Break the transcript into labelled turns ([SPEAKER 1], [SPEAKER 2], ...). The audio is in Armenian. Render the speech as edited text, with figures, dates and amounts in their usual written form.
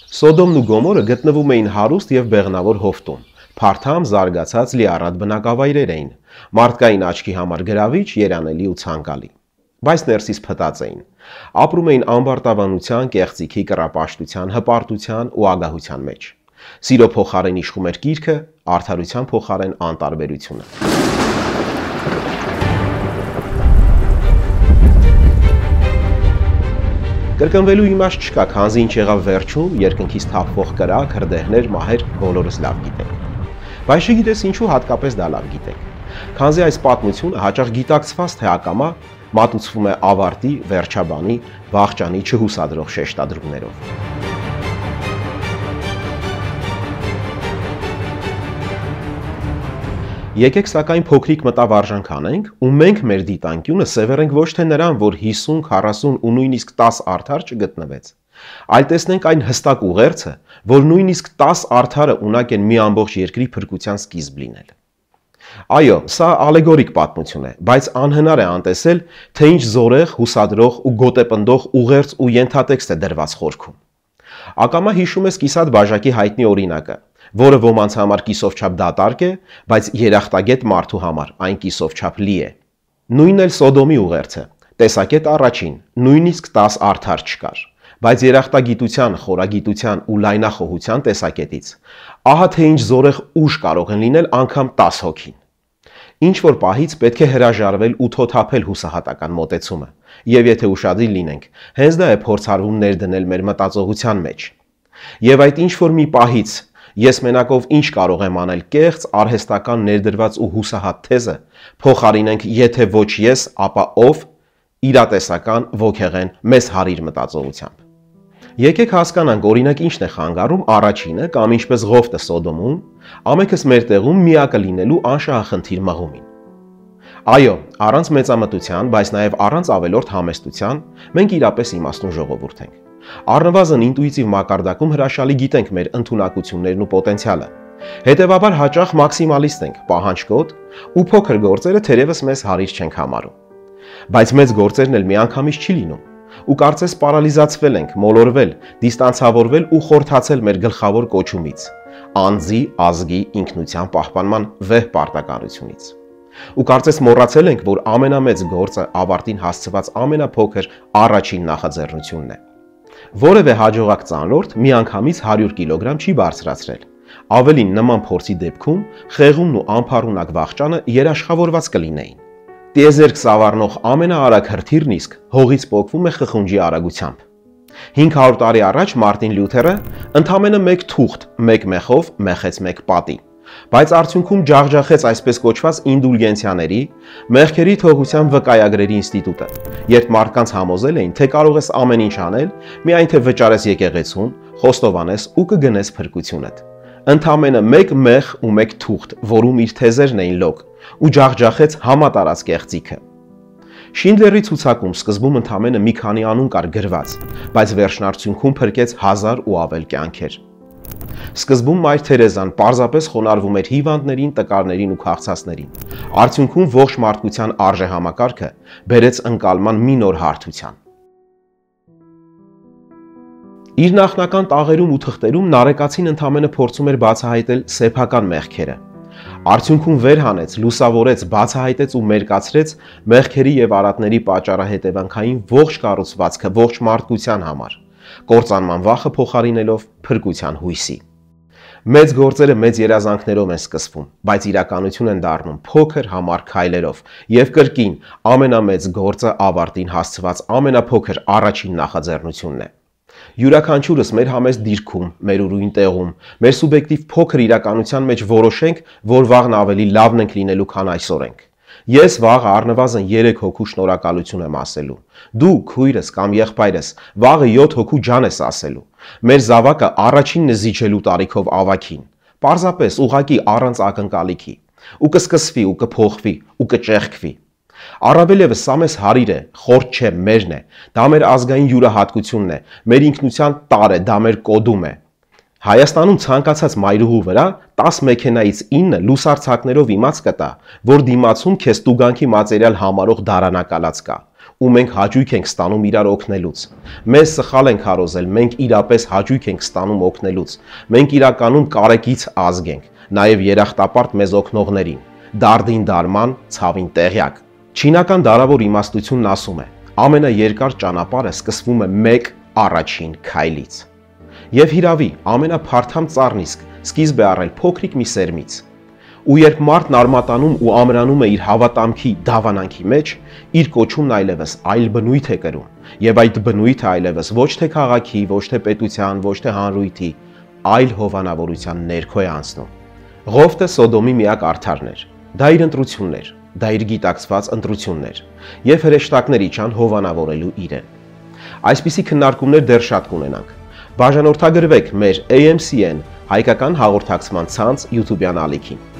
[SPEAKER 1] Սոդոմն ու Գոմորը գտնվում էին հարուստ եւ բեղնավոր հովտում, փարթամ զարգացած լիառատ բնակավայրեր էին, մարդկային աչքի համար գրավիչ, երանելի ու ցանկալի, բայց ներսից փտած էին, ապրում էին ամբարտավանության, կեղծիքի, կռապաշտության, հպարտության ու ագահության մեջ, սիրո փոխարեն իշխում էր կիրքը, արդարության փոխարեն անտարբերությունը։ Կրկնվելու իմաստ չկա, քանզի ինչ եղավ վերջում, երկնքից թափվող կրակ, հրդեհներ, մահեր, բոլորս լավ գիտենք։ Բայց չգիտես ինչու հատկապես դա լավ գիտենք։ Քանզի այս պատմությունը հաճախ գիտակցված թե ակամա մատուցվում է ավարտի, վերջաբանի, վախճանի չհուսադրող շեշտադրումներով։ Եկեք սակայն փոքրիկ մտավարժանք անենք ու մենք մեր դիտանկյունը սևեռենք ոչ թե նրան, որ 50, 40 ու նույնիսկ 10 արդար չգտնվեց, այլ տեսնենք այն հստակ ուղերձը, որ նույնիսկ 10 արդարը ունակ են մի ամբողջ երկրի փրկության սկիզբ լինել։ Այո, սա ալեգորիկ պատմություն է, բայց անհնար է անտեսել, թե ինչ զորեղ, հուսադրող ու գոտեպնդող ուղերձ ու ենթատեքստ է դրված խորքում։ Ակամա հիշում ես կիսատ բաժակի հայտնի օրինակը, որը ոմանց համար կիսով չափ դատարկ է, բայց երախտագետ մարդու համար այն կիսով չափ լի է։ Նույնն էլ Սոդոմի ուղերձը, տեսակետ առաջին, նույնիսկ 10 արդար չկար, բայց երախտագիտության, խորագիտության ու լայնախոհության տեսակետից, ահա թե ինչ զորեղ ուժ կարող են լինել անգամ 10 հոգին։ Ինչ որ պահից պետք է հրաժարվել ու թոթափել հուսահատական մոտեցումը, եւ եթե ուշադիր լինենք, հենց դա է փորձարվում ներդնել մեր մտածողության մեջ։ Եվ այդ ինչ որ մի պահից ես մենակով ինչ կարող եմ անել կեղծ, արհեստական ներդրված ու հուսահատ թեզը, փոխարինենք եթե ոչ ես, ապա ով, իրատեսական, ոգեղեն, մեզ հարիր մտածողությամբ։ Եկեք հասկանանք օրինակ ինչն է խանգարում առաջինը կամ ինչպես Ղովտը Սոդոմում, ամենքս մեր տեղում միակը լինելու անշահախնդիր մղումին։ Այո, առանց մեծամտության, բայց նաև առանց ավելորդ համեստության, մենք իրապես իմաստուն ժողովուրդ ենք։ Առնվազն ինտուիտիվ մակարդակում հրաշալի գիտենք մեր ընդունակություններն ու պոտենցիալը։ Հետևաբար հաճախ մաքսիմալիստ ենք, պահանջկոտ ու փոքր գործերը թերևս մեզ հարիր չենք համարում։ Բայց մեծ գործերն էլ միանգամից չի լինում։ Ու կարծես պարալիզացվել ենք, մոլորվել, դիստանցավորվել ու խորթացել մեր գլխավոր կոչումից՝ անձի, ազգի, ինքնության պահպանման վեհ պարտականությունից։ Ու կարծես մոռացել ենք, որ ամենամեծ գործը ավարտին հասցված ամենափոքր առաջին նախաձեռնությունն է։ Որևէ հաջողակ ծանրորդ միանգամից 100 կիլոգրամ չի բարձրացրել։ Ավելին նման փորձի դեպքում խեղումն ու անփառունակ վախճանը երաշխավորված կլինեին։ Տիեզերք սավառնող ամենաարագ հրթիռն իսկ հողից պոկվում է խխունջի արագությամբ։ 500 տարի առաջ Մարտին Լյութերը ընդամենը մեկ թուղթ, մեկ մեխով մեխեց մեկ պատի, բայց արդյունքում ջախջախեց այսպես կոչված ինդուլգենցիաների, մեղքերի թողության վկայագրերի ինստիտուտը, երբ մարդկանց համոզել էին, թե կարող ես ամեն ինչ անել, միայն թե վճարես եկեղեցուն, խոստովանես ու կգնես փրկությունդ։ Ընդամենը մեկ մեղ ու մեկ թուղթ, որում իր թեզերն էին լոկ, ու ջախջախեց համատարած կեղծիքը։ Շինդլերի ցուցակում սկզբում ընդամենը մի քանի անուն կար գրված, բայց վերջնարդյունքում փրկեց 1000 ու ավել կյանքեր։ Սկզբում Մայր Թերեզան պարզապես խոնարհվում էր հիվանդներին, տկարներին ու քաղցածներին։ Արդյունքում ողջ մարդկության արժեհամակարգը բերեց ընկալման մի նոր հարթության։ Իր նախնական տաղերում ու թղթերում Նարեկացին ընդամենը փորձում էր բացահայտել սեփական մեղքերը։ Արդյունքում վեր հանեց, լուսավորեց, բացահայտեց ու մերկացրեց մեղքերի եւ արատների պատճառահետևանքային ողջ կառուցվածքը ողջ մարդկության համար, կործանման վախը փոխարինելով փրկության հույսի։ Մեծ գործերը մեծ երազանքներով են սկսվում, բայց իրականություն են դառնում փոքր համառ քայլերով եւ կրկին ամենամեծ գործը ավարտին հասցված ամենափոքր առաջին նախաձեռնությունն է։ Յուրաքանչյուրս մեր համեստ դիրքում, մեր ուրույն տեղում, մեր սուբյեկտիվ փոքր իրականության մեջ որոշենք, որ վաղն ավելի լավն ենք լինելու, քան այսօր ենք։ Ես վաղը առնվազն 3 հոգու շնորհակալություն եմ ասելու։ Դու, քույրս կամ եղբայրս, վաղը 7 հոգու ջան ես ասելու։ Մեր զավակը առաջինն է զիջելու տարիքով ավագին։ Պարզապես ուղղակի առանց ակնկալիքի։ Ու կսկսվի, ու կփոխվի, ու կճեղքվի։ Առավել ևս սա մեզ հարիր է, խորտ չէ, մերն է, դա մեր ազգային յուրահատկությունն է, մեր ինքնության տար է, դա մեր կոդում է։ Հայաստանում ցանկացած մայրուհու վրա 10 մեքենայից 9 լուսարձակներով իմաց կտա, որ դիմացում քեզ տուգանքի մատերիալ համարող դարանակալած կա, ու մենք հաճույք ենք ստանում իրար օգնելուց։ Մեզ սխալ են քարոզել, մենք իրապես հաճույք ենք ստանում օգնելուց։ Մենք իրականում կարեկից ազգ ենք, նաև երախտապարտ մեզ օգնողներին։ Դարդին դարման, ցավին տեղյակ։ Չինական դարավոր իմաստությունն ասում է. ամենաերկար ճանապարհը սկսվում է մեկ առաջին քայլից։ Եվ հիրավի, ամենափարթամ ծառն իսկ սկիզբ է առել փոքրիկ մի սերմից։ Ու երբ մարդն արմատանում ու ամրանում է իր հավատամքի դավանանքի մեջ, իր կոչումն այլևս այլ բնույթ է կրում, եւ այդ բնույթը այլևս ոչ թե քաղաքի, ոչ թե պետության, ոչ թե հանրույթի, այլ հովանավորության ներքո է անցնում։ Ղովտը Սոդոմի միակ արդարն էր, դա իր ընտրությունն էր, դա իր գիտակցված ընտրությունն էր, եւ հրեշտակներ իջան հովանավորելու իրեն։ Այսպիսի քննարկումներ դեռ շատ կունենանք։ Բաժանորդագրվեք մեր AMCN հայկական հաղորդակցման ցանց YouTube-յան ալիքին։